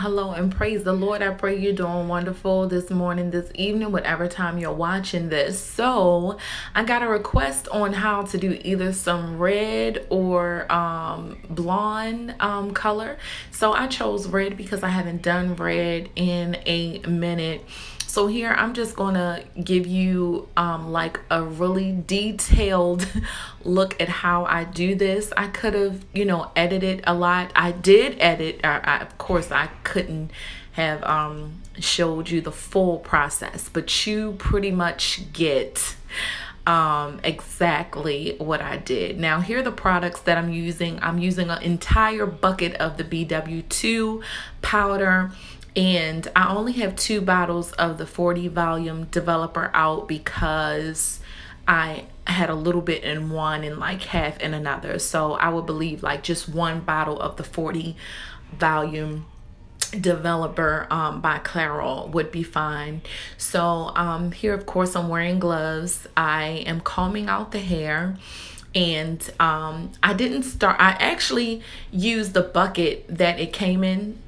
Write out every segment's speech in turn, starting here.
hello, and praise the Lord. I pray you're doing wonderful this morning, this evening, whatever time you're watching this. So I got a request on how to do either some red or blonde color. So I chose red because I haven't done red in a minute. So here I'm just gonna give you like a really detailed look at how I do this. I could have, edited a lot. I did edit. Of course, I couldn't have showed you the full process, but you pretty much get exactly what I did. Now, here are the products that I'm using. I'm using an entire bucket of the BW2 powder. And I only have 2 bottles of the 40 volume developer out because I had a little bit in one and like half in another. So I would believe like just 1 bottle of the 40 volume developer by Clairol would be fine. So here, of course, I'm wearing gloves. I am combing out the hair. And I actually used the bucket that it came in.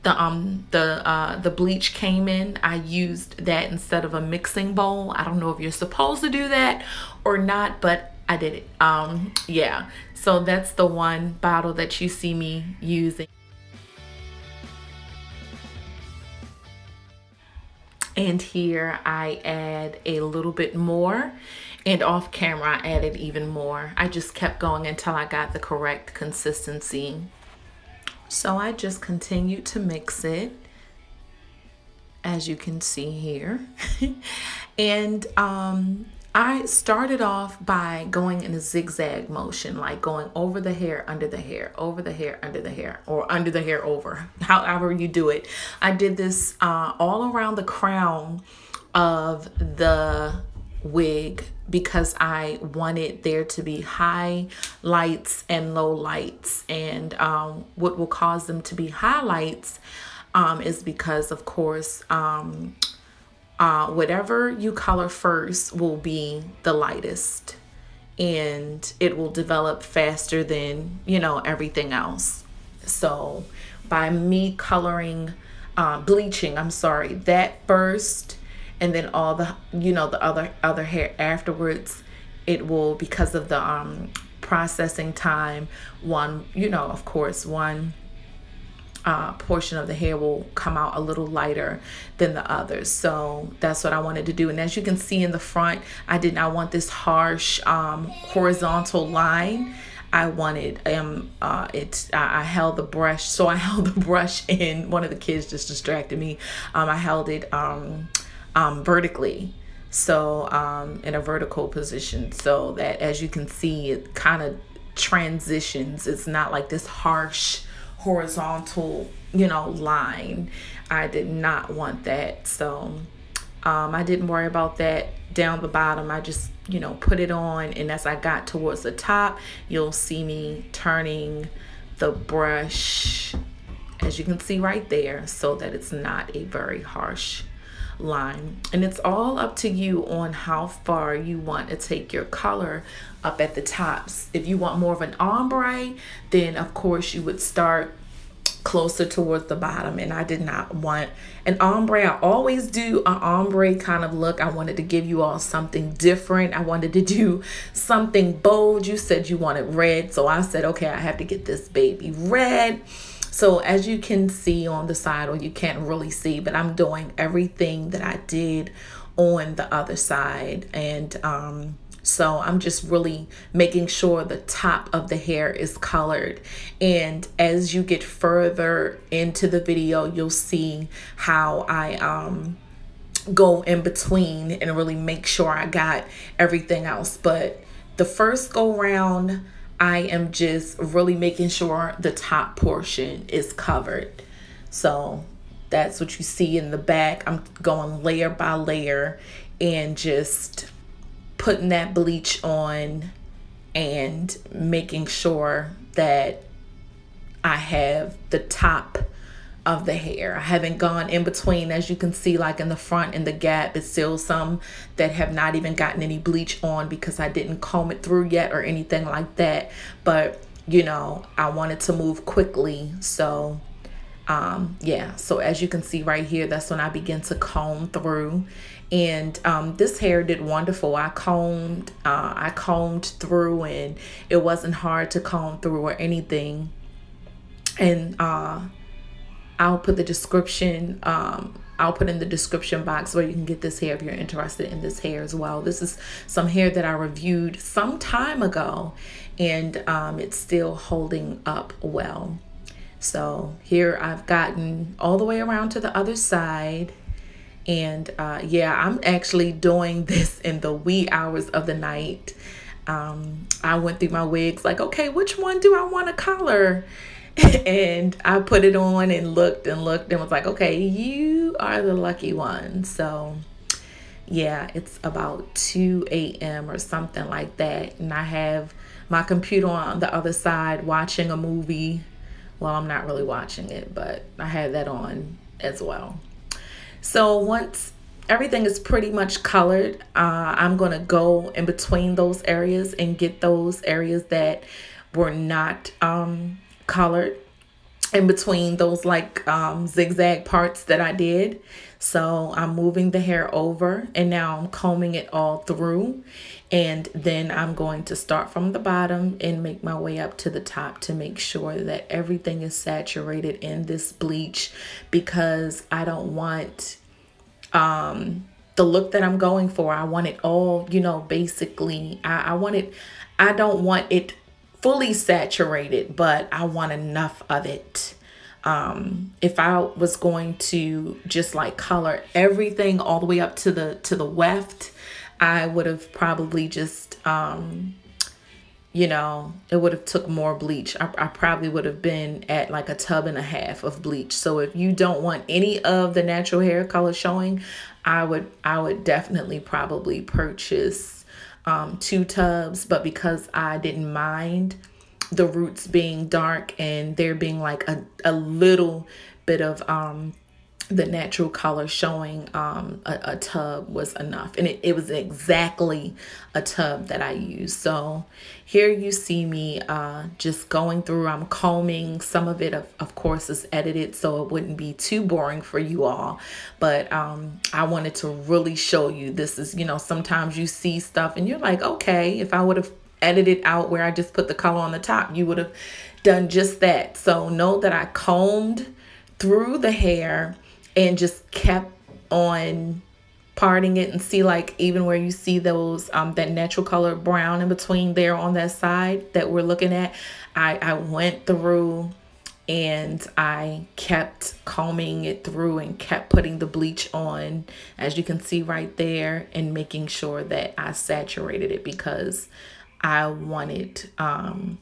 The bleach came in. I used that instead of a mixing bowl. I don't know if you're supposed to do that or not, but I did it. Yeah, so that's the 1 bottle that you see me using. And here I add a little bit more, and off camera I added even more. I just kept going until I got the correct consistency. So I just continued to mix it, as you can see here. And I started off by going in a zigzag motion, like going over the hair, under the hair, over the hair, under the hair, or under the hair, over, however you do it. I did this all around the crown of the wig because I wanted there to be high lights and low lights. And what will cause them to be highlights is because, of course, whatever you color first will be the lightest, and it will develop faster than everything else. So by me coloring bleaching that first, and then all the the other hair afterwards, it will, because of the processing time, one portion of the hair will come out a little lighter than the others. So that's what I wanted to do. And as you can see in the front, I did not want this harsh horizontal line. I wanted I held the brush. So I held the brush in, one of the kids just distracted me. I held it vertically, so in a vertical position, so that, as you can see, it kind of transitions. It's not like this harsh horizontal line. I did not want that. So I didn't worry about that down the bottom. I just put it on, and as I got towards the top, you'll see me turning the brush, as you can see right there, so that it's not a very harsh line. And it's all up to you on how far you want to take your color up at the tops. If you want more of an ombre, then of course you would start closer towards the bottom, and I did not want an ombre. I always do an ombre kind of look. I wanted to give you all something different. I wanted to do something bold. You said you wanted red, so I said, okay, I have to get this baby red. So as you can see on the side, or you can't really see, but I'm doing everything that I did on the other side. And so I'm just really making sure the top of the hair is colored. And as you get further into the video, you'll see how I go in between and really make sure I got everything else. But the first go round, I am just really making sure the top portion is covered. So that's what you see in the back. I'm going layer by layer and just putting that bleach on and making sure that I have the top of the hair. I haven't gone in between. As you can see, like in the front, in the gap, it's still some that have not even gotten any bleach on because I didn't comb it through yet or anything like that. But I wanted to move quickly, so Yeah, so as you can see right here, that's when I begin to comb through. And this hair did wonderful. I combed through, and it wasn't hard to comb through or anything. And I'll put the description, I'll put in the description box where you can get this hair if you're interested in this hair as well. This is some hair that I reviewed some time ago, and it's still holding up well. So here I've gotten all the way around to the other side. And yeah, I'm actually doing this in the wee hours of the night. I went through my wigs like, okay, which one do I want to color? And I put it on and looked and was like, okay, you are the lucky one. So yeah, it's about 2 a.m. or something like that. And I have my computer on the other side watching a movie. Well, I'm not really watching it, but I had that on as well. So once everything is pretty much colored, I'm going to go in between those areas and get those areas that were not colored in between those like zigzag parts that I did. So I'm moving the hair over, and now I'm combing it all through. And then I'm going to start from the bottom and make my way up to the top to make sure that everything is saturated in this bleach, because I don't want the look that I'm going for. I want it all, you know, basically, I don't want it fully saturated, but I want enough of it. If I was going to just like color everything all the way up to the weft, I would have probably just, you know, it would have took more bleach. I probably would have been at like a tub and a half of bleach. So if you don't want any of the natural hair color showing, I would definitely probably purchase 2 tubs. But because I didn't mind the roots being dark and there being like a little bit of the natural color showing, a tub was enough. And it was exactly a tub that I used. So here you see me just going through. I'm combing. Some of it of course is edited, so it wouldn't be too boring for you all, but I wanted to really show you. This is, you know, sometimes you see stuff and you're like, okay, if I would have edited out where I just put the color on the top, you would have done just that. So know that I combed through the hair and just kept on parting it, and see like even where you see those that natural color brown in between there on that side that we're looking at, I went through and I kept combing it through and kept putting the bleach on, as you can see right there, and making sure that I saturated it, because I wanted all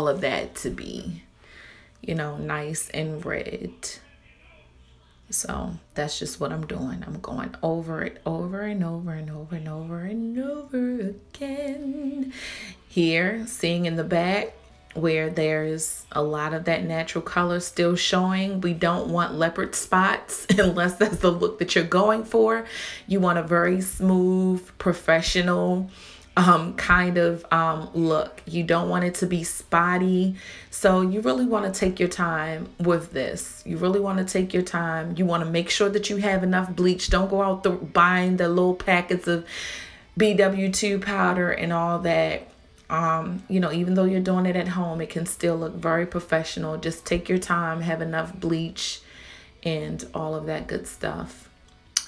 of that to be, you know, nice and red. So that's just what I'm doing. I'm going over it over and over and over and over and over again. Here, seeing in the back where there's a lot of that natural color still showing, we don't want leopard spots unless that's the look that you're going for. You want a very smooth, professional kind of look. You don't want it to be spotty. So you really want to take your time with this. You really want to take your time. You want to make sure that you have enough bleach. Don't go out buying the little packets of BW2 powder and all that. You know, even though you're doing it at home, it can still look very professional. Just take your time, have enough bleach and all of that good stuff.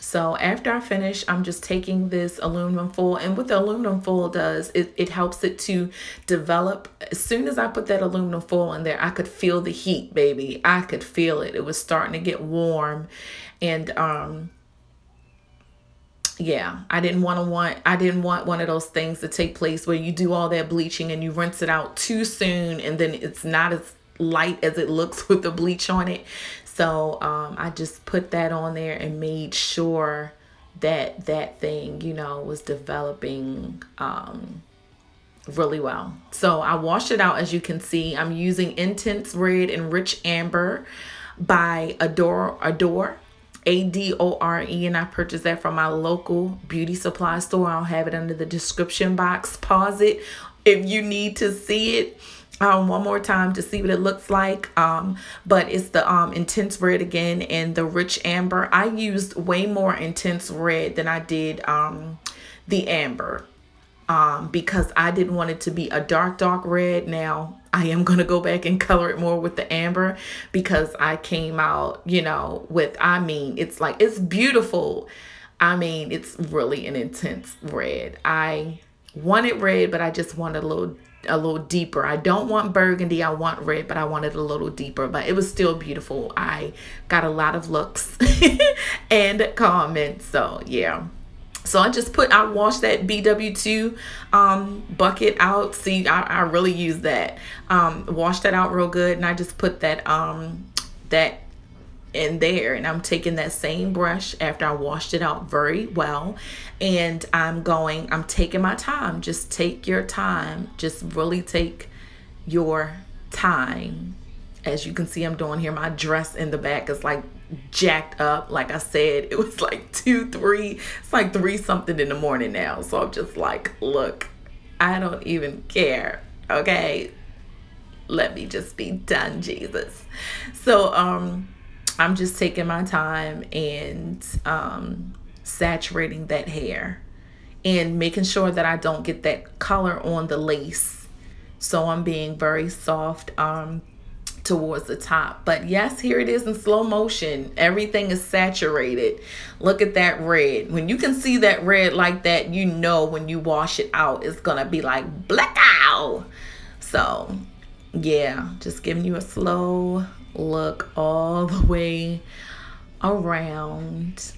So after I finish, I'm just taking this aluminum foil, and what the aluminum foil does, it helps it to develop. As soon as I put that aluminum foil in there, I could feel the heat, baby. I could feel it. It was starting to get warm. And yeah, I didn't want one of those things to take place where you do all that bleaching and you rinse it out too soon, and then it's not as light as it looks with the bleach on it. So I just put that on there and made sure that that thing, you know, was developing really well. So I washed it out. As you can see, I'm using Intense Red and Rich Amber by Adore, Adore, and I purchased that from my local beauty supply store. I'll have it under the description box. Pause it if you need to see it. one more time to see what it looks like. But it's the intense red again and the rich amber. I used way more intense red than I did the amber, because I didn't want it to be a dark red. Now I am going to go back and color it more with the amber, because I came out, you know, with, I mean, it's like, it's beautiful. I mean, it's really an intense red. I wanted red, but I just wanted a little deeper. I don't want burgundy, I want red, but I wanted a little deeper. But it was still beautiful. I got a lot of looks and comments. So yeah. So I washed that BW2 bucket out. See, I really use that. Washed that out real good, and I just put that that in there, and I'm taking that same brush after I washed it out very well, and I'm taking my time. Just take your time. Just really take your time. As you can see, I'm doing here, my dress in the back is like jacked up. Like I said, it was like 3 something in the morning now. So I'm just like, look, I don't even care. Okay, let me just be done, Jesus. So I'm just taking my time and saturating that hair and making sure that I don't get that color on the lace. So I'm being very soft towards the top. But yes, here it is in slow motion. Everything is saturated. Look at that red. When you can see that red like that, you know when you wash it out, it's gonna be like blackout. So yeah, just giving you a slow look all the way around.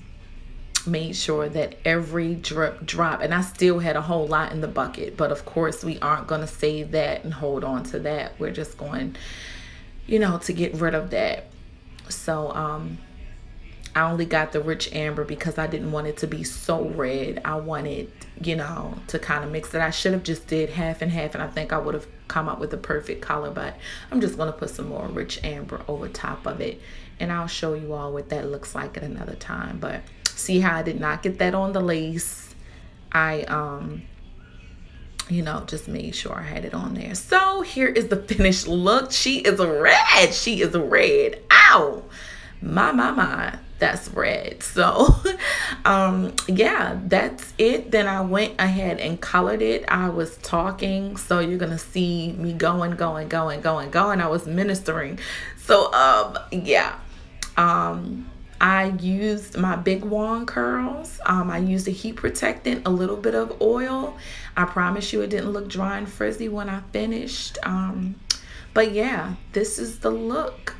Made sure that every drop, and I still had a whole lot in the bucket, but of course we aren't going to save that and hold on to that. We're just going, you know, to get rid of that. So I only got the rich amber because I didn't want it to be so red. I wanted, you know, to kind of mix it. I should have just did half and half, and I think I would have come up with the perfect color, but I'm just going to put some more rich amber over top of it, and I'll show you all what that looks like at another time. But see how I did not get that on the lace? I you know, just made sure I had it on there. So here is the finished look. She is red. She is red. Ow, my, that's red. So yeah, that's it. Then I went ahead and colored it. I was talking, so you're gonna see me going. I was ministering. So yeah, I used my big wand curls. I used a heat protectant, a little bit of oil. I promise you it didn't look dry and frizzy when I finished. But yeah, this is the look.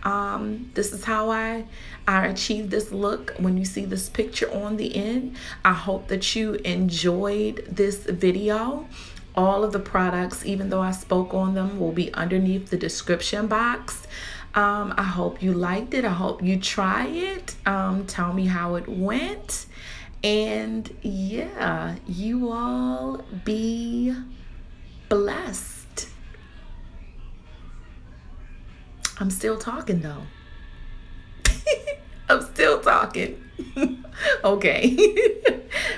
This is how I achieved this look. When you see this picture on the end, I hope that you enjoyed this video. All of the products, even though I spoke on them, will be underneath the description box. I hope you liked it. I hope you try it. Tell me how it went. And yeah, you all be blessed. I'm still talking though. I'm still talking. Okay.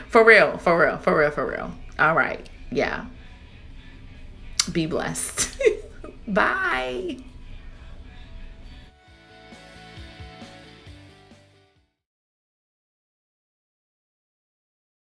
For real. All right. Yeah. Be blessed. Bye.